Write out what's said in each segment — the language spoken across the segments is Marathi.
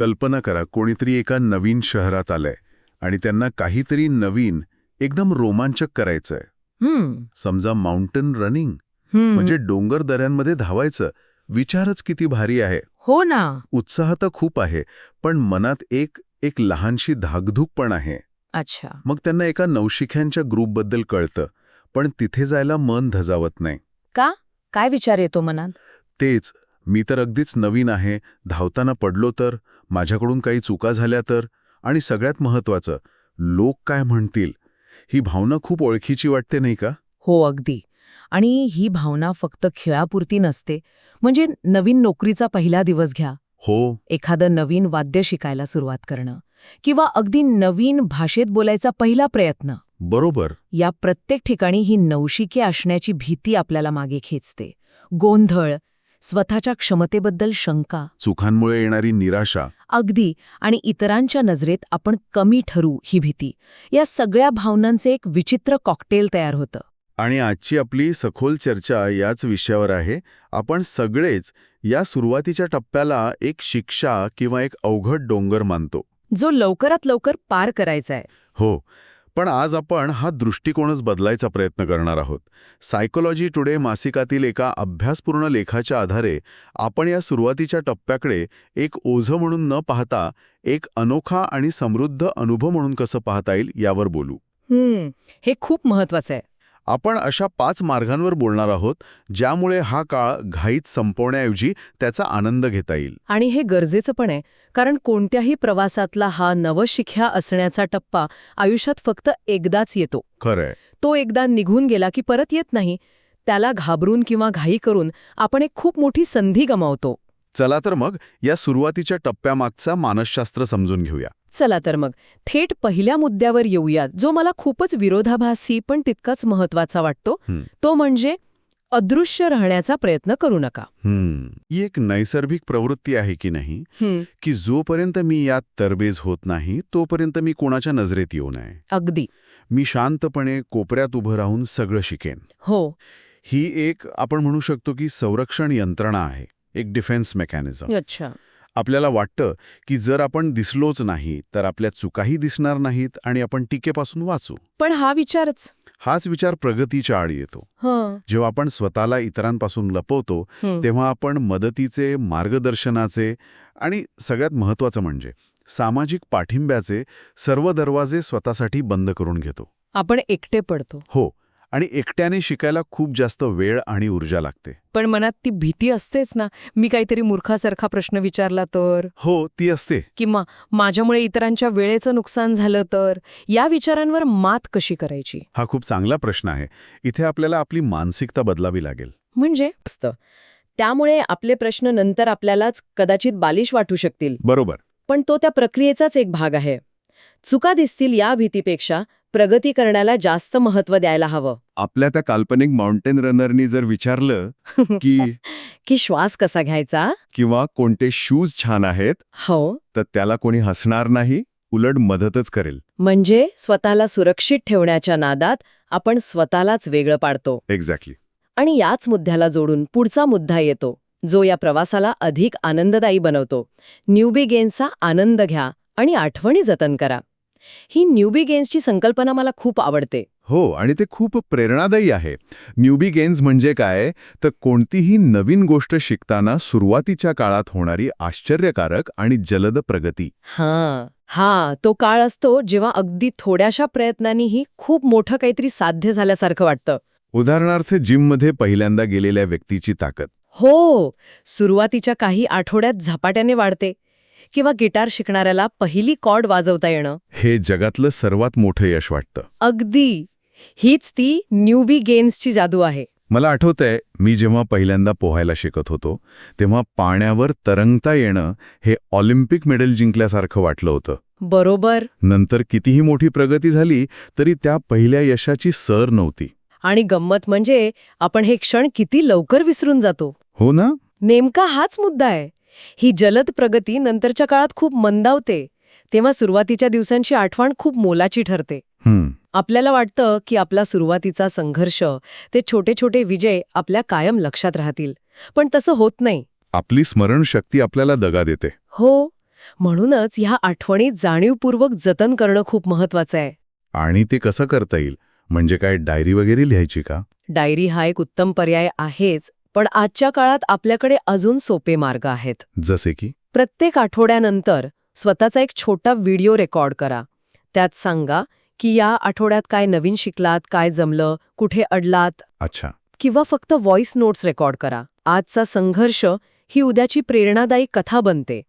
कल्पना करा कोणीतरी एका नवीन शहरात आलंय आणि त्यांना काहीतरी नवीन एकदम रोमांचक करायचंय. समजा माउंटन रनिंग, म्हणजे डोंगर दऱ्यांमध्ये धावायचं. विचारच किती भारी आहे. हो ना. उत्साह तर खूप आहे, पण मनात एक लहानशी धाकधूक पण आहे. अच्छा. मग त्यांना एका नवशिक्यांच्या ग्रुपबद्दल कळतं, पण तिथे जायला मन धजावत नाही. का? काय विचार येतो मनात? तेच, मी तर अगदीच नवीन आहे, धावताना पडलो तर, माझ्याकडून काही चुका झाल्या तर, आणि सगळ्यात महत्त्वाचं, लोक काय म्हणतील. ही भावना खूप ओळखीची वाटते नाही का? हो, अगदी. आणि ही भावना फक्त खेळापुरती नसते. म्हणजे नवीन नोकरीचा पहिला दिवस घ्या, हो, एखादं नवीन वाद्य शिकायला सुरुवात करणं, किंवा अगदी नवीन भाषेत बोलायचा पहिला प्रयत्न. बरोबर. या प्रत्येक ठिकाणी ही नवशिके असण्याची भीती आपल्याला मागे खेचते. गोंधळ, स्वतःच्या क्षमतेबद्दल शंका, चुकांमुळे येणारी निराशा. अगदी, आणि इतरांच्या नजरेत आपण कमी ठरू ही भीती. या सगळ्या भावनांचे एक विचित्र कॉकटेल तयार होतं. आणि आजची आपली सखोल चर्चा याच विषयावर आहे. आपण सगळेच या सुरुवातीच्या टप्प्याला एक शिक्षा किंवा एक अवघड डोंगर मानतो, जो लवकरात लवकर पार करायचा आहे. हो. पण आज आपण हा दृष्टिकोनच बदलायचा प्रयत्न करणार आहोत. सायकोलॉजी टुडे मासिकातील एका अभ्यासपूर्ण लेखाच्या आधारे आपण या सुरुवातीच्या टप्प्याकडे एक ओझं म्हणून न पाहता एक अनोखा आणि समृद्ध अनुभव म्हणून कसं पाहता येईल यावर बोलू. हे खूप महत्वाचं आहे. आपण अशा 5 मार्गांवर बोलणार आहोत, ज्यामुळे हा काळ घाईत संपवण्याऐवजी त्याचा आनंद घेता येईल. आणि हे गरजेचं पण आहे, कारण कोणत्याही प्रवासातला हा नवशिख्या असण्याचा टप्पा आयुष्यात फक्त एकदाच येतो. खरंय. तो एकदा निघून गेला की परत येत नाही. त्याला घाबरून किंवा घाई करून आपण एक खूप मोठी संधी गमावतो. चला तर मग या सुरुवातीच्या टप्प्यामागचा मानसशास्त्र समजून घेऊया. चला तर मग थेट पहिल्या मुद्द्यावर येऊया, जो मला खूपच विरोधाभासी पण तितकाच महत्वाचा वाटतो. तो म्हणजे अदृश्य राहण्याचा प्रयत्न करू नका. ही एक नैसर्गिक प्रवृत्ती आहे की नाही, की जोपर्यंत मी यात तरबेज होत नाही तोपर्यंत मी कोणाच्या नजरेत येऊ नये. अगदी. मी शांतपणे कोपऱ्यात उभं राहून सगळं शिकेन. हो. ही एक आपण म्हणू शकतो की संरक्षण यंत्रणा आहे, एक डिफेन्स मेकॅनिझम. अच्छा. आपल्याला वाटतं की जर आपण दिसलोच नाही तर आपल्या चुकाही दिसणार नाहीत आणि आपण टीकेपासून वाचू. पण हाच विचार प्रगतीच्या आड येतो. जेव्हा आपण स्वतःला इतरांपासून लपवतो तेव्हा आपण मदतीचे, मार्गदर्शनाचे आणि सगळ्यात महत्त्वाचं म्हणजे सामाजिक पाठिंब्याचे सर्व दरवाजे स्वतःसाठी बंद करून घेतो. आपण एकटे पडतो. हो, आणि एकट्याने शिकायला खूप जास्त वेळ आणि ऊर्जा लागते. पण मनात ती भीती असतेच ना, मी काहीतरी मूर्खासारखा प्रश्न विचारला तर, हो, ती असते. किंवा माझ्यामुळे इतरांच्या वेळेचं नुकसान झालं तर. या विचारांवर मात कशी करायची? हा खूप चांगला प्रश्न आहे. इथे आपल्याला आपली मानसिकता बदलावी लागेल. म्हणजे त्यामुळे आपले प्रश्न नंतर आपल्यालाच कदाचित बालिश वाटू शकतील. बरोबर. पण तो त्या प्रक्रियेचाच एक भाग आहे. चुका दिसतील या भीतीपेक्षा प्रगती करण्याला जास्त महत्त्व द्यायला हवं. आपल्या त्या काल्पनिक माउंटेन रनरनी जर विचारलं की श्वास कसा घ्यायचा किंवा कोणते शूज छान आहेत, हो, तर त्याला कोणी हसणार नाही, उलट मदतच करेल. म्हणजे स्वतःला सुरक्षित ठेवण्याच्या नादात आपण स्वतःलाच वेगळं पाडतो. एक्झॅक्टली. आणि याच मुद्द्याला जोडून पुढचा मुद्दा येतो, जो या प्रवासाला अधिक आनंददायी बनवतो. न्यूबी गेन्सचा आनंद घ्या आणि आठवणी जतन करा. ही न्यूबी गेन्सची संकल्पना मला खूप आवडते. हो, आणि ते खूप प्रेरणादायी आहे. न्यूबी गेन्स म्हणजे काय, तर कोणतीही नवीन गोष्ट शिकताना सुरुवातीच्या काळात होणारी आश्चर्यकारक आणि जलद प्रगती. तो काळ असतो जेव्हा अगदी थोड्याशा प्रयत्नांनीही खूप मोठं काहीतरी साध्य झाल्यासारखं वाटतं. उदाहरणार्थ जिममध्ये पहिल्यांदा गेलेल्या व्यक्तीची ताकद. हो, सुरुवातीच्या काही आठवड्यात झपाट्याने वाढते. किंवा गिटार शिकणाऱ्याला पहिली कॉर्ड वाजवता येणं. हे जगातलं सर्वात मोठं यश वाटतं. अगदी. हीच ती न्यूबी गेन्सची जादू आहे. मला आठवतंय, मी जेव्हा पहिल्यांदा पोहायला शिकत होतो तेव्हा पाण्यावर तरंगता येणं हे ऑलिम्पिक मेडल जिंकल्यासारखं वाटलं होतं. बरोबर. नंतर कितीही मोठी प्रगती झाली तरी त्या पहिल्या यशाची सर नव्हती. आणि गंमत म्हणजे आपण हे क्षण किती लवकर विसरून जातो. हो ना. नेमका हाच मुद्दा आहे. ही जलद प्रगती नंतरच्या काळात खूप मंदावते, तेव्हा सुरुवातीच्या दिवसांची आठवण खूप मोलाची ठरते. आपल्याला वाटतं की आपला सुरुवातीचा संघर्ष, ते छोटे छोटे विजय आपल्या कायम लक्षात राहतील. पण तसं होत नाही. आपली स्मरणशक्ती आपल्याला दगा देते. हो, म्हणूनच ह्या आठवणी जाणीवपूर्वक जतन करणं खूप महत्वाचं आहे. आणि ते कसं करता येईल? म्हणजे काय डायरी वगैरे लिहायची का? डायरी हा एक उत्तम पर्याय आहेच, पण आजच्या काळात आपल्याकडे अजून सोपे मार्ग आहेत. जसे की? प्रत्येक आठवड्यानंतर स्वतःचा एक छोटा व्हिडिओ रेकॉर्ड करा. त्यात सांगा की या आठवड्यात काय नवीन शिकलात, काय जमलं, कुठे अडलात, अच्छा. किंवा फक्त व्हॉइस नोट्स रेकॉर्ड करा. आजचा संघर्ष ही उद्याची प्रेरणादायी कथा बनते.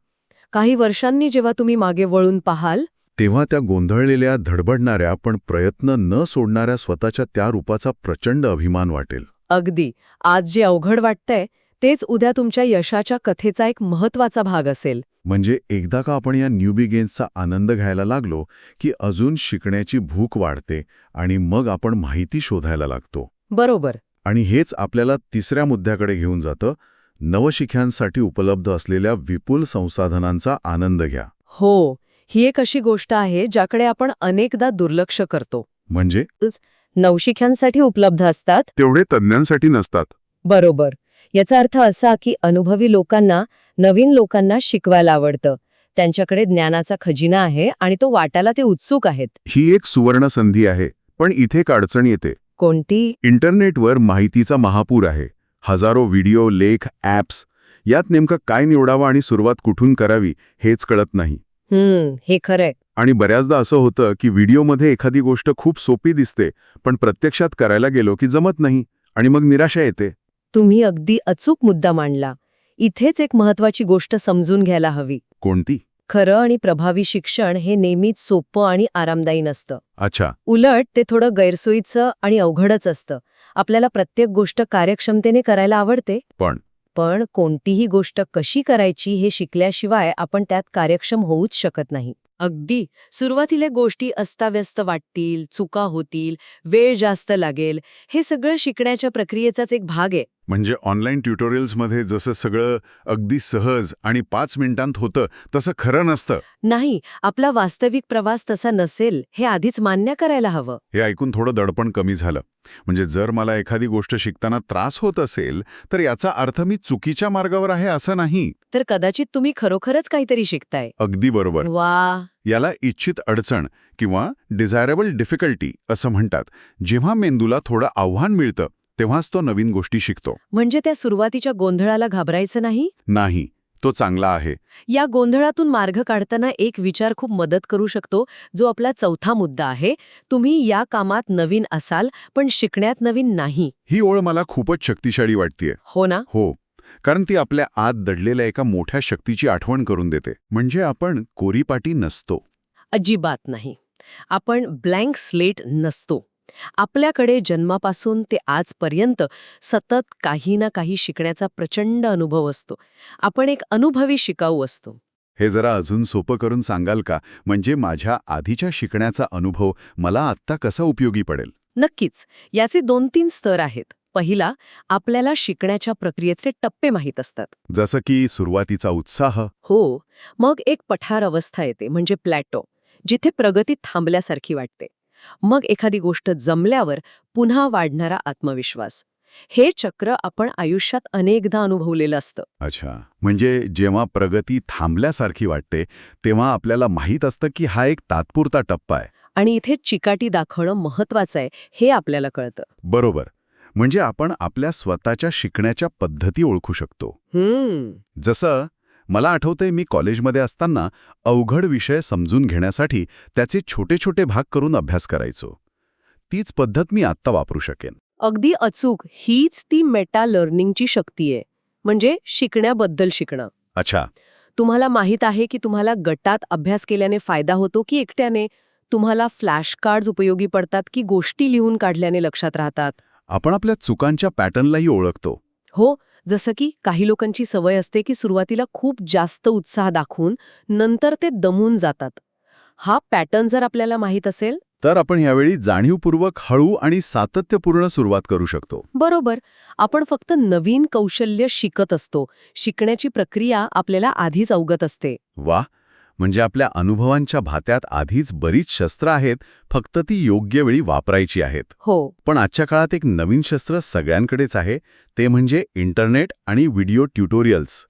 काही वर्षांनी जेव्हा तुम्ही मागे वळून पाहाल, तेव्हा त्या गोंधळलेल्या, धडबडणाऱ्या पण प्रयत्न न सोडणाऱ्या स्वतःच्या त्या रूपाचा प्रचंड अभिमान वाटेल. अगदी आज जे अवघड वाटतंय तेच उद्या तुमच्या यशाच्या कथेचा एक महत्वाचा भाग असेल. म्हणजे एकदा का आपण या न्यू बिगिन्सचा आनंद घ्यायला लागलो की अजून शिकण्याची भूक वाढते आणि मग आपण माहिती शोधायला लागतो. बरोबर. आणि हेच आपल्याला तिसऱ्या मुद्द्याकडे घेऊन जातं, नवशिक्यांसाठी उपलब्ध असलेल्या विपुल संसाधनांचा आनंद घ्या. हो, ही एक अशी गोष्ट आहे ज्याकडे आपण अनेकदा दुर्लक्ष करतो. म्हणजे नवशिक्यांसाठी उपलब्ध असतात. तेवढे तज्ज्ञांसाठी नसतात. बरोबर. याचा अर्थ असा की अनुभवी लोकांना नवीन लोकांना शिकवायला आवडतं. त्यांच्याकडे ज्ञानाचा खजिना आहे आणि तो वाटायला ते उत्सुक आहेत. ही एक सुवर्ण संधी आहे, पण इथे एक अडचण येते. कोणती? इंटरनेटवर माहितीचा महापूर आहे. हजारो व्हिडिओ, लेख, ॲप्स. यात नेमकं काय निवडावं आणि सुरुवात कुठून करावी हेच कळत नाही. हे खरंय. आणि बऱ्याचदा असं होतं की व्हिडिओमध्ये एखादी गोष्ट खूप सोपी दिसते, पण प्रत्यक्षात करायला गेलो की जमत नाही आणि मग निराशा येते. तुम्ही अगदी अचूक मुद्दा मांडला. इथेच एक महत्वाची गोष्ट समजून घ्यायला हवी. कोणती? खरं आणि प्रभावी शिक्षण हे नेहमीच सोपं आणि आरामदायी नसतं. अच्छा. उलट ते थोडं गैरसोयीचं आणि अवघडच असतं. आपल्याला प्रत्येक गोष्ट कार्यक्षमतेने करायला आवडते, पण कोणतीही गोष्ट कशी करायची हे शिकल्याशिवाय आपण त्यात कार्यक्षम होऊच शकत नाही. अगदी सुरुवातीला गोष्टी अस्ताव्यस्त वाटतील, चुका होतील, वेळ जास्त लागेल. हे सगळं शिकण्याच्या प्रक्रियेचाच एक भाग आहे. म्हणजे ऑनलाईन ट्युटोरियल्समध्ये जसं सगळं अगदी सहज आणि 5 मिनिटांत होतं तसं खरं नसतं. नाही, आपला वास्तविक प्रवास तसा नसेल हे आधीच मान्य करायला हवं. हे ऐकून थोडं दडपण कमी झालं. म्हणजे जर मला एखादी गोष्ट शिकताना त्रास होत असेल तर याचा अर्थ मी चुकीच्या मार्गावर आहे असं नाही. तर कदाचित तुम्ही खरोखरच काहीतरी शिकताय. अगदी बरोबर. वा. याला इच्छित अडचण किंवा डिझायरेबल डिफिकल्टी असं म्हणतात. जेव्हा मेंदूला थोडं आव्हान मिळतं तेव्हाच तो नवीन गोष्टी शिकतो. म्हणजे त्या सुरुवातीच्या गोंधळाला घाबरायचं नाही? नाही, तो चांगला आहे. या गोंधळातून मार्ग काढताना एक विचार खूप मदत करू शकतो, जो आपला चौथा मुद्दा आहे. तुम्ही या कामात नवीन असाल, पण शिकण्यात नवीन नाही. ही ओळ मला खूपच शक्तिशाली वाटतेय. हो ना? हो, कारण ती आपल्या आत दडलेल्या एका मोठ्या शक्तीची आठवण करून देते. म्हणजे आपण कोरीपाटी नसतो. अजिबात नाही. आपण ब्लँक स्लेट नसतो. आपल्याकडे जन्मापासून ते आजपर्यंत सतत काही ना काही शिकण्याचा प्रचंड अनुभव असतो. आपण एक अनुभवी शिकाऊ असतो. हे जरा अजून सोपं करून सांगाल का? म्हणजे माझ्या आधीच्या शिकण्याचा अनुभव मला आत्ता कसा उपयोगी पडेल? नक्कीच. याचे 2-3 स्तर आहेत. पहिला, आपल्याला शिकण्याच्या प्रक्रियेचे टप्पे माहीत असतात. जसं की सुरुवातीचा उत्साह. हो. मग एक पठार अवस्था येते, म्हणजे प्लॅटो, जिथे प्रगती थांबल्यासारखी वाटते. मग एखादी गोष्ट जमल्यावर पुन्हा वाढणारा आत्मविश्वास. हे चक्र आपण आयुष्यात अनेकदा अनुभवलेलं असतं. अच्छा. म्हणजे जेव्हा प्रगती थांबल्यासारखी वाटते तेव्हा आपल्याला माहीत असतं की हा एक तात्पुरता टप्पा आहे. आणि इथे चिकाटी दाखवणं महत्वाचं आहे हे आपल्याला कळतं. बरोबर. म्हणजे आपण आपल्या स्वतःच्या शिकण्याच्या पद्धती ओळखू शकतो. जसं मला आठवतंय, मी कॉलेजमध्ये असताना अवघड विषय समजून घेण्यासाठी त्याचे छोटे छोटे भाग करून अभ्यास करायचो. तीच पद्धत मी आत्ता वापरू शकेन. अगदी अचूक. हीच ती मेटा लर्निंगची शक्ती आहे. म्हणजे शिकण्याबद्दल शिकणं. अच्छा. तुम्हाला माहीत आहे की तुम्हाला गटात अभ्यास केल्याने फायदा होतो की एकट्याने? तुम्हाला फ्लॅश कार्ड्स उपयोगी पडतात की गोष्टी लिहून काढल्याने लक्षात राहतात? आपण आपल्या चुकांच्या पॅटर्नलाही ओळखतो. हो. जसं की काही लोकांची सवय असते की सुरुवातीला खूप जास्त उत्साह दाखवून नंतर ते दमून जातात. हा पॅटर्न जर आपल्याला माहीत असेल तर आपण यावेळी जाणीवपूर्वक हळू आणि सातत्यपूर्ण सुरुवात करू शकतो. बरोबर. आपण फक्त नवीन कौशल्य शिकत असतो. शिकण्याची प्रक्रिया आपल्याला आधीच अवगत असते. वा. म्हणजे आपल्या अनुभवांच्या भात्यात आधीच बरीच शस्त्र आहेत, फक्त ती योग्य वेळी वापरायची आहेत. हो. पण आजच्या काळात एक नवीन शस्त्र सगळ्यांकडेच आहे, ते म्हणजे इंटरनेट आणि व्हिडिओ ट्युटोरियल्स.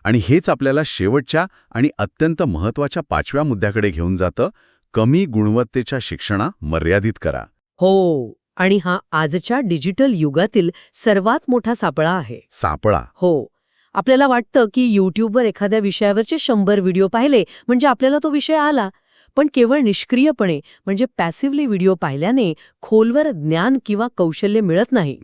आणि हेच आपल्याला शेवटच्या आणि अत्यंत महत्त्वाच्या 5व्या मुद्द्याकडे घेऊन जातं, कमी गुणवत्तेच्या शिक्षणा मर्यादित करा. हो, आणि हा आजच्या डिजिटल युगातील सर्वात मोठा सापळा आहे. सापळा. हो, आपल्याला वाटतं की YouTubeवर एखाद्या विषयावरचे 100 व्हिडिओ पाहिले म्हणजे आपल्याला तो विषय आला. पण केवळ निष्क्रियपणे म्हणजे पॅसिव्हली व्हिडिओ पाहिल्याने खोलवर ज्ञान किंवा कौशल्य मिळत नाही.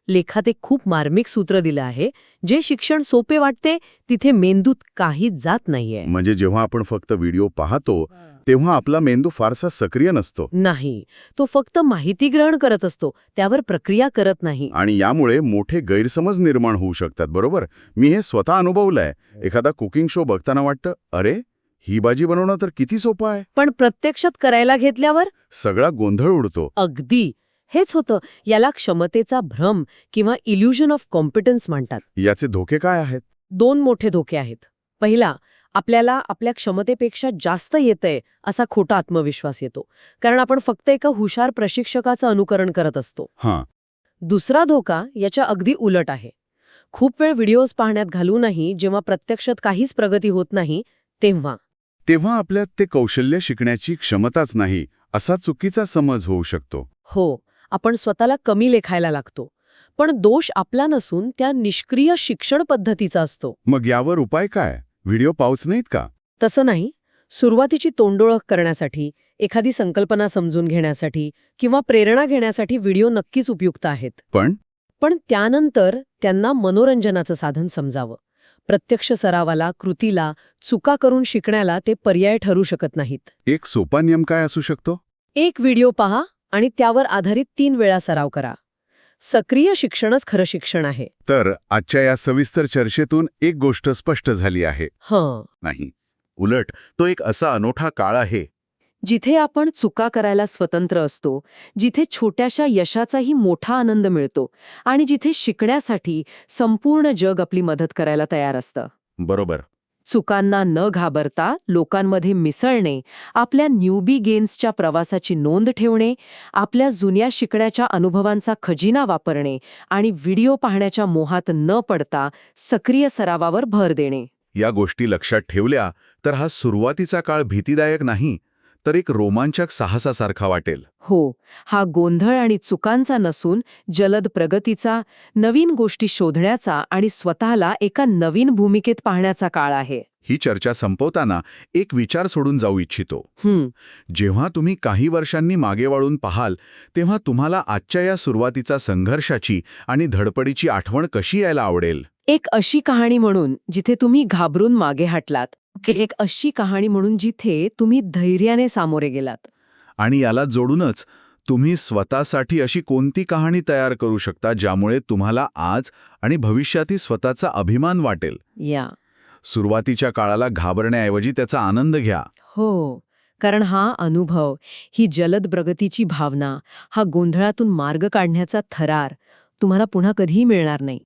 लेखात एक खूप मार्मिक सूत्र दिलं आहे, जे शिक्षण सोपे वाटते तिथे मेंदूत काहीच जात नाहीये. म्हणजे जेव्हा आपण फक्त व्हिडिओ पाहतो तेव्हा आपला मेंदू फारसा सक्रिय नसतो. नाही, तो फक्त माहिती ग्रहण करत असतो, त्यावर प्रक्रिया करत नाही. आणि यामुळे मोठे गैरसमज निर्माण होऊ शकतात. बरोबर, मी हे स्वतः अनुभवलंय. एखादा कुकिंग शो बघताना वाटतं, अरे ही भाजी बनवणं तर किती सोपं आहे. पण प्रत्यक्षात करायला घेतल्यावर सगळा गोंधळ उडतो. अगदी हेच होतं. याला क्षमतेचा भ्रम किंवा इल्युजन ऑफ कॉम्पिटन्स म्हणतात. याचे धोके काय आहेत? 2 मोठे धोके आहेत. पहिला, आपल्याला आपल्या क्षमतेपेक्षा जास्त येतंय असा खोटा आत्मविश्वास येतो, कारण आपण फक्त एका हुशार प्रशिक्षकाचं अनुकरण करत असतो. हां. दुसरा धोका याच्या अगदी उलट आहे. खूप वेळ व्हिडिओज पाहण्यात घालूनही जेव्हा प्रत्यक्षात काहीच प्रगती होत नाही तेव्हा आपल्यात ते कौशल्य शिकण्याची क्षमताच नाही असा चुकीचा समज होऊ शकतो. हो, आपण स्वतःला कमी लेखायला लागतो. पण दोष आपला नसून त्या निष्क्रिय शिक्षण पद्धतीचा असतो. मग यावर उपाय काय? व्हिडिओ पाहूच नाहीत का? तसं नाही. सुरुवातीची तोंडओळख करण्यासाठी, एखादी संकल्पना समजून घेण्यासाठी किंवा प्रेरणा घेण्यासाठी व्हिडिओ नक्कीच उपयुक्त आहेत. पण त्यानंतर त्यांना मनोरंजनाचं साधन समजावं. प्रत्यक्ष सरावाला, कृतीला, चुका करून शिकण्याला ते पर्याय ठरू शकत नाहीत. एक सोपा नियम काय असू शकतो? एक व्हिडिओ पहा आणि त्यावर आधारित 3 वेळा सराव करा. सक्रिय शिक्षणच खरं शिक्षण आहे. तर आजच्या या सविस्तर चर्चेतून एक गोष्ट स्पष्ट झाली आहे. नाही, उलट तो एक असा अनोठा काळ आहे जिथे आपण चुका करायला स्वतंत्र असतो, जिथे छोट्याशा यशाचाही मोठा आनंद मिळतो आणि जिथे शिकण्यासाठी संपूर्ण जग आपली मदत करायला तयार असतं. बरोबर. चुकांना न घाबरता लोकांमध्ये मिसळणे, आपल्या न्यूबी गेन्सच्या प्रवासाची नोंद ठेवणे, आपल्या जुन्या शिकण्याच्या अनुभवांचा खजिना वापरणे आणि व्हिडिओ पाहण्याच्या मोहात न पडता सक्रिय सरावावर भर देणे. या गोष्टी लक्षात ठेवल्या तर हा सुरुवातीचा काळ भीतीदायक नाही, तर एक रोमांचक साहसासारखा वाटेल. हो, हा गोंधळ आणि चुकांचा नसून जलद प्रगतीचा, नवीन गोष्टी शोधण्याचा आणि स्वतःला एका नवीन भूमिकेत पाहण्याचा काळ आहे. ही चर्चा संपवताना एक विचार सोडून जाऊ इच्छितो. जेव्हा तुम्ही काही वर्षांनी मागे वळून पाहाल तेव्हा तुम्हाला आजच्या या सुरुवातीचा संघर्षाची आणि धडपडीची आठवण कशी यायला आवडेल? एक अशी कहाणी म्हणून जिथे तुम्ही घाबरून मागे हटलात, एक अशी कहाणी म्हणून जिथे तुम्ही धैर्याने सामोरे गेलात. आणि याला जोडूनच तुम्ही स्वतःसाठी अशी कोणती कहाणी तयार करू शकता ज्यामुळे तुम्हाला आज आणि भविष्यातही स्वतःचा अभिमान वाटेल? सुरुवातीच्या काळाला घाबरण्याऐवजी त्याचा आनंद घ्या. हो, कारण हा अनुभव, ही जलद प्रगतीची भावना, हा गोंधळातून मार्ग काढण्याचा थरार तुम्हाला पुन्हा कधीही मिळणार नाही.